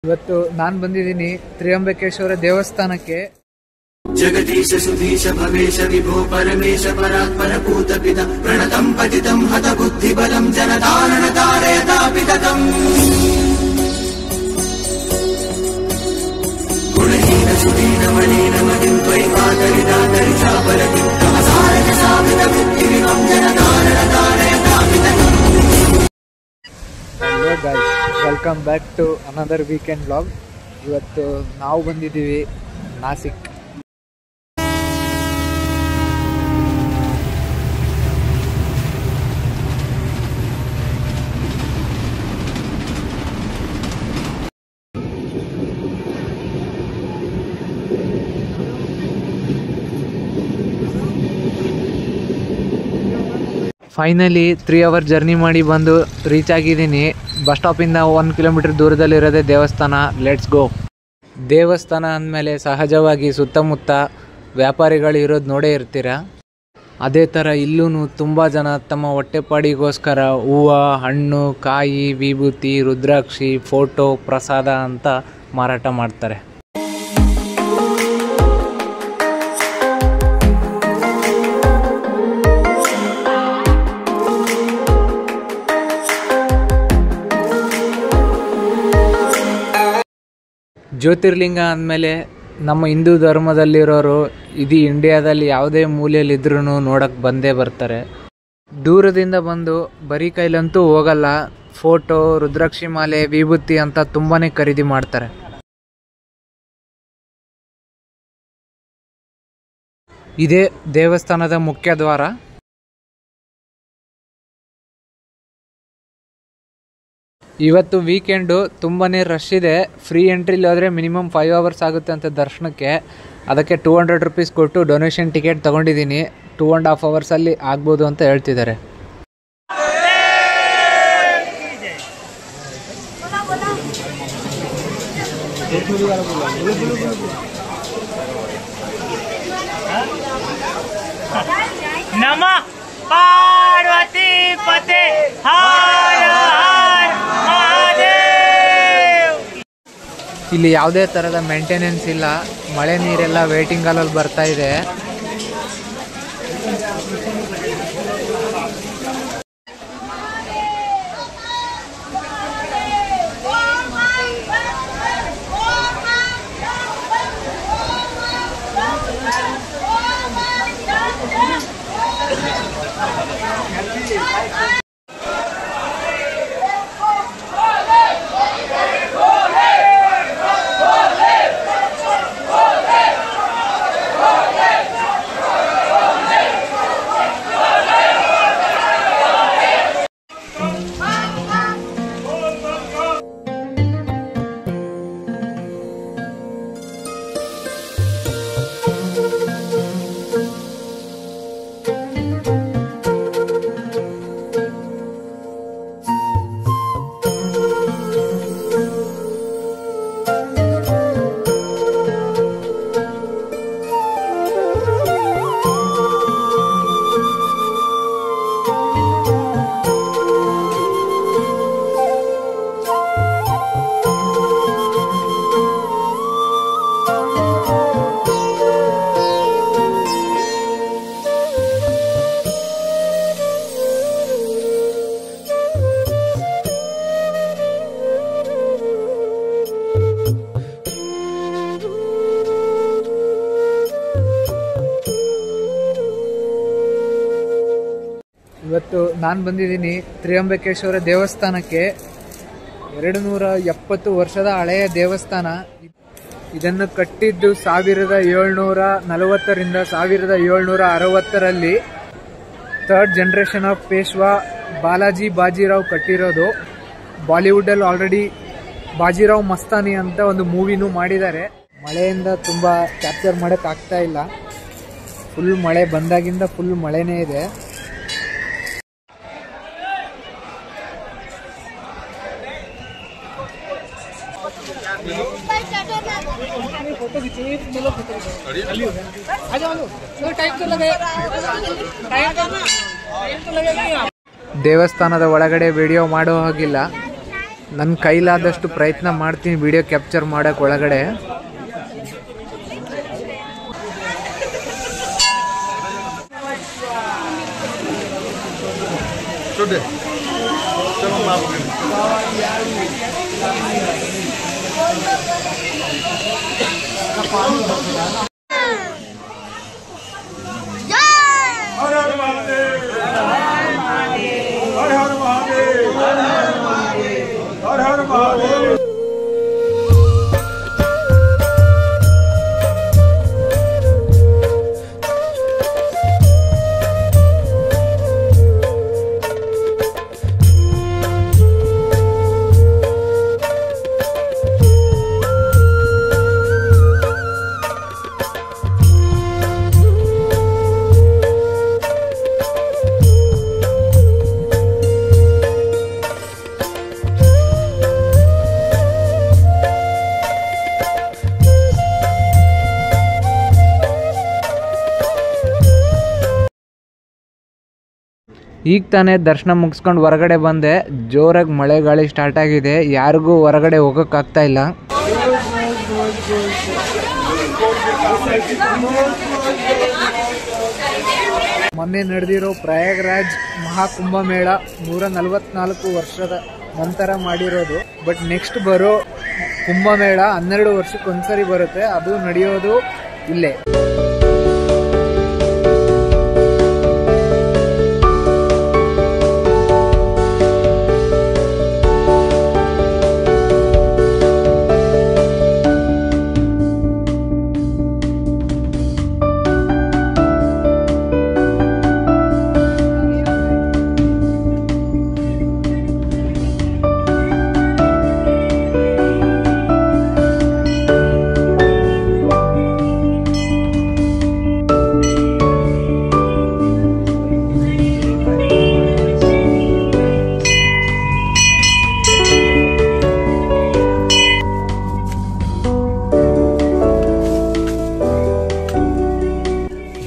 ಇವತ್ತು ನಾನು ಬಂದಿದ್ದೀನಿ ತ್ರಿಯಂಬಕೇಶ್ವರ ದೇವಸ್ಥಾನಕ್ಕೆ. ಜಗದೀಶ ಸುಧೀಶ ಭವೇಶ ವಿಭೋ ಪರಮೇಶ ಪರಾತ್ಪರ ಭೂತ ಪಿತ ಪ್ರಣತಂ ಪತಿತಂ ಹತ ಬುದ್ಧಿ ಬಲಂ ಜನಧಾರಣ ತಾರಯತಾಪಿತಂ ಗುಣಹೀನ ಸುದೀನ ಮಲೀನ ಮದಿಂ ತ್ವಯಿ ಮಾತರಿದಾತರಿ ಚಾಪರತಿ ತಮಸಾರಕ ಸಾಮಿತ ಬುದ್ಧಿ ವಿಮಂ ಜನಧಾರಣ ತಾರಯತಾಪಿತಂ. Hello guys, welcome back to another weekend vlog. ಇವತ್ತು ನಾವು ಬಂದಿದ್ದೀವಿ ನಾಸಿಕ್. ಫೈನಲಿ 3 ಅವರ್ ಜರ್ನಿ ಮಾಡಿ ಬಂದು ರೀಚ್ ಆಗಿದ್ದೀನಿ. ಬಸ್ ಸ್ಟಾಪಿಂದ 1 ಕಿಲೋಮೀಟರ್ ದೂರದಲ್ಲಿರೋದೇ ದೇವಸ್ಥಾನ. Let's go. ದೇವಸ್ಥಾನ ಅಂದಮೇಲೆ ಸಹಜವಾಗಿ ಸುತ್ತಮುತ್ತ ವ್ಯಾಪಾರಿಗಳು ಇರೋದು ನೋಡೇ ಇರ್ತೀರ. ಅದೇ ಥರ ಇಲ್ಲೂ ತುಂಬ ಜನ ತಮ್ಮ ಹೊಟ್ಟೆಪಾಡಿಗೋಸ್ಕರ ಹೂವು, ಹಣ್ಣು, ಕಾಯಿ, ವಿಭೂತಿ, ರುದ್ರಾಕ್ಷಿ, ಫೋಟೋ, ಪ್ರಸಾದ ಅಂತ ಮಾರಾಟ ಮಾಡ್ತಾರೆ. ಜ್ಯೋತಿರ್ಲಿಂಗ ಅಂದಮೇಲೆ ನಮ್ಮ ಹಿಂದೂ ಧರ್ಮದಲ್ಲಿರೋರು ಇಡೀ ಇಂಡಿಯಾದಲ್ಲಿ ಯಾವುದೇ ಮೂಲೆಯಲ್ಲಿದ್ರೂ ನೋಡೋಕ್ಕೆ ಬಂದೇ ಬರ್ತಾರೆ. ದೂರದಿಂದ ಬಂದು ಬರೀ ಕೈಲಂತೂ ಹೋಗಲ್ಲ. ಫೋಟೋ, ರುದ್ರಾಕ್ಷಿ ಮಾಲೆ, ವಿಭೂತಿ ಅಂತ ತುಂಬಾ ಖರೀದಿ ಮಾಡ್ತಾರೆ. ಇದೇ ದೇವಸ್ಥಾನದ ಮುಖ್ಯ ದ್ವಾರ. ಇವತ್ತು ವೀಕೆಂಡು ತುಂಬಾ ರಶ್ ಇದೆ. ಫ್ರೀ ಎಂಟ್ರಿಲಿ ಹೋದರೆ ಮಿನಿಮಮ್ 5 ಅವರ್ಸ್ ಆಗುತ್ತೆ ಅಂತ ದರ್ಶನಕ್ಕೆ. ಅದಕ್ಕೆ 200 ರೂಪೀಸ್ ಕೊಟ್ಟು ಡೊನೇಷನ್ ಟಿಕೆಟ್ ತೊಗೊಂಡಿದ್ದೀನಿ. 2.5 ಅವರ್ಸಲ್ಲಿ ಆಗ್ಬೋದು ಅಂತ ಹೇಳ್ತಿದ್ದಾರೆ. ನಮಃ ಪಾರ್ವತಿ ಪತೆ ಹರ ಹರ ಮಹಾದೇವ್. ಇಲ್ಲಿ ಯಾವುದೇ ಥರದ ಮೇಂಟೆನೆನ್ಸ್ ಇಲ್ಲ. ಮಳೆ ನೀರೆಲ್ಲ ವೇಟಿಂಗ್ ಹಾಲಲ್ಲಿ ಬರ್ತಾ ಇದೆ. ಇವತ್ತು ನಾನು ಬಂದಿದ್ದೀನಿ ತ್ರಿಯಂಬಕೇಶ್ವರ ದೇವಸ್ಥಾನಕ್ಕೆ. 270 ವರ್ಷದ ಹಳೆಯ ದೇವಸ್ಥಾನ. ಇದನ್ನು ಕಟ್ಟಿದ್ದು 1740ರಿಂದ 1760ರಲ್ಲಿ 3rd generation of Peshwa Balaji Bajirao ಕಟ್ಟಿರೋದು. ಬಾಲಿವುಡಲ್ಲಿ ಆಲ್ರೆಡಿ ಬಾಜಿರಾವ್ ಮಸ್ತಾನಿ ಅಂತ ಒಂದು ಮೂವಿನೂ ಮಾಡಿದ್ದಾರೆ. ಮಳೆಯಿಂದ ತುಂಬ ಕ್ಯಾಪ್ಚರ್ ಮಾಡೋಕ್ಕಾಗ್ತಾ ಇಲ್ಲ. ಫುಲ್ ಮಳೆ ಬಂದಾಗಿಂದ ಫುಲ್ ಮಳೆನೇ ಇದೆ. ದೇವಸ್ಥಾನದ ಒಳಗಡೆ ವಿಡಿಯೋ ಮಾಡೋ ಹಾಗಿಲ್ಲ. ನನ್ನ ಕೈಲಾದಷ್ಟು ಪ್ರಯತ್ನ ಮಾಡ್ತೀನಿ ವಿಡಿಯೋ ಕ್ಯಾಪ್ಚರ್ ಮಾಡೋಕ್ಕೆ ಒಳಗಡೆ. ಈಗ ತಾನೇ ದರ್ಶನ ಮುಗಿಸ್ಕೊಂಡು ಹೊರಗಡೆ ಬಂದೆ. ಜೋರಾಗಿ ಮಳೆ ಗಾಳಿ ಸ್ಟಾರ್ಟ್ ಆಗಿದೆ, ಯಾರಿಗೂ ಹೊರಗಡೆ ಹೋಗೋಕ್ಕಾಗ್ತಾ ಇಲ್ಲ. ಮೊನ್ನೆ ನಡೆದಿರೋ ಪ್ರಯಾಗ್ರಾಜ್ ಮಹಾಕುಂಭಮೇಳ 144 ವರ್ಷದ ನಂತರ ಮಾಡಿರೋದು. ಬಟ್ ನೆಕ್ಸ್ಟ್ ಬರೋ ಕುಂಭಮೇಳ 12 ವರ್ಷಕ್ಕೊಂದ್ಸರಿ ಬರುತ್ತೆ, ಅದು ನಡೆಯೋದು ಇಲ್ಲೇ.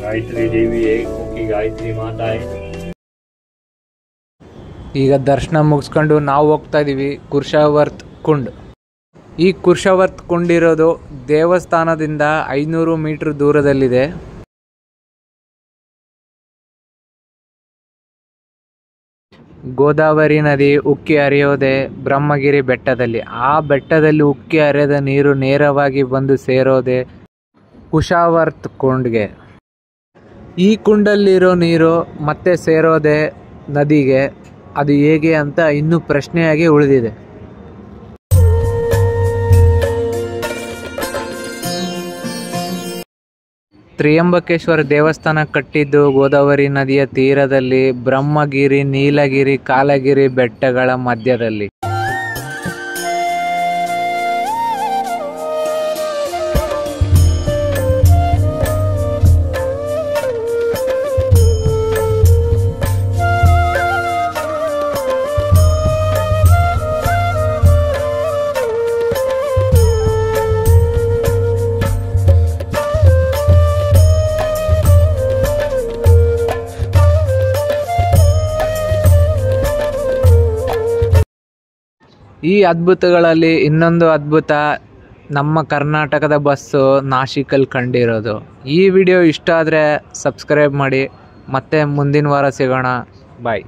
गायत्री देवी एक मुखी गायत्री माता है. ಈಗ ದರ್ಶನ ಮುಗಿಸ್ಕೊಂಡು ನಾವು ಹೋಗ್ತಾ ಇದೀವಿ ಕುಶಾವರ್ತ್ ಕುಂಡ್. ಈ ಕುಶಾವರ್ತ್ ಕುಂಡ್ ಇರೋದು ದೇವಸ್ಥಾನದಿಂದ 500 ಮೀಟರ್ ದೂರದಲ್ಲಿದೆ. ಗೋದಾವರಿ ನದಿ ಉಕ್ಕಿ ಹರಿಯೋದೆ ಬ್ರಹ್ಮಗಿರಿ ಬೆಟ್ಟದಲ್ಲಿ. ಆ ಬೆಟ್ಟದಲ್ಲಿ ಉಕ್ಕಿ ಹರಿಯದ ನೀರು ನೇರವಾಗಿ ಬಂದು ಸೇರೋದೆ ಕುಶಾವರ್ತ್ ಕುಂಡ್ಗೆ. ಈ ಕುಂಡಲ್ಲಿರೋ ನೀರು ಮತ್ತೆ ಸೇರೋದೆ ನದಿಗೆ. ಅದು ಹೇಗೆ ಅಂತ ಇನ್ನೂ ಪ್ರಶ್ನೆಯಾಗಿ ಉಳಿದಿದೆ. ತ್ರಿಯಂಬಕೇಶ್ವರ ದೇವಸ್ಥಾನ ಕಟ್ಟಿದ್ದು ಗೋದಾವರಿ ನದಿಯ ತೀರದಲ್ಲಿ, ಬ್ರಹ್ಮಗಿರಿ, ನೀಲಗಿರಿ, ಕಾಲಗಿರಿ ಬೆಟ್ಟಗಳ ಮಧ್ಯದಲ್ಲಿ. ಈ ಅದ್ಭುತಗಳಲ್ಲಿ ಇನ್ನೊಂದು ಅದ್ಭುತ ನಮ್ಮ ಕರ್ನಾಟಕದ ಬಸ್ಸು ನಾಶಿಕಲ್ಲಿ ಕಂಡಿರೋದು. ಈ ವಿಡಿಯೋ ಇಷ್ಟ ಆದರೆ ಸಬ್ಸ್ಕ್ರೈಬ್ ಮಾಡಿ. ಮತ್ತೆ ಮುಂದಿನ ವಾರ ಸಿಗೋಣ. ಬಾಯ್.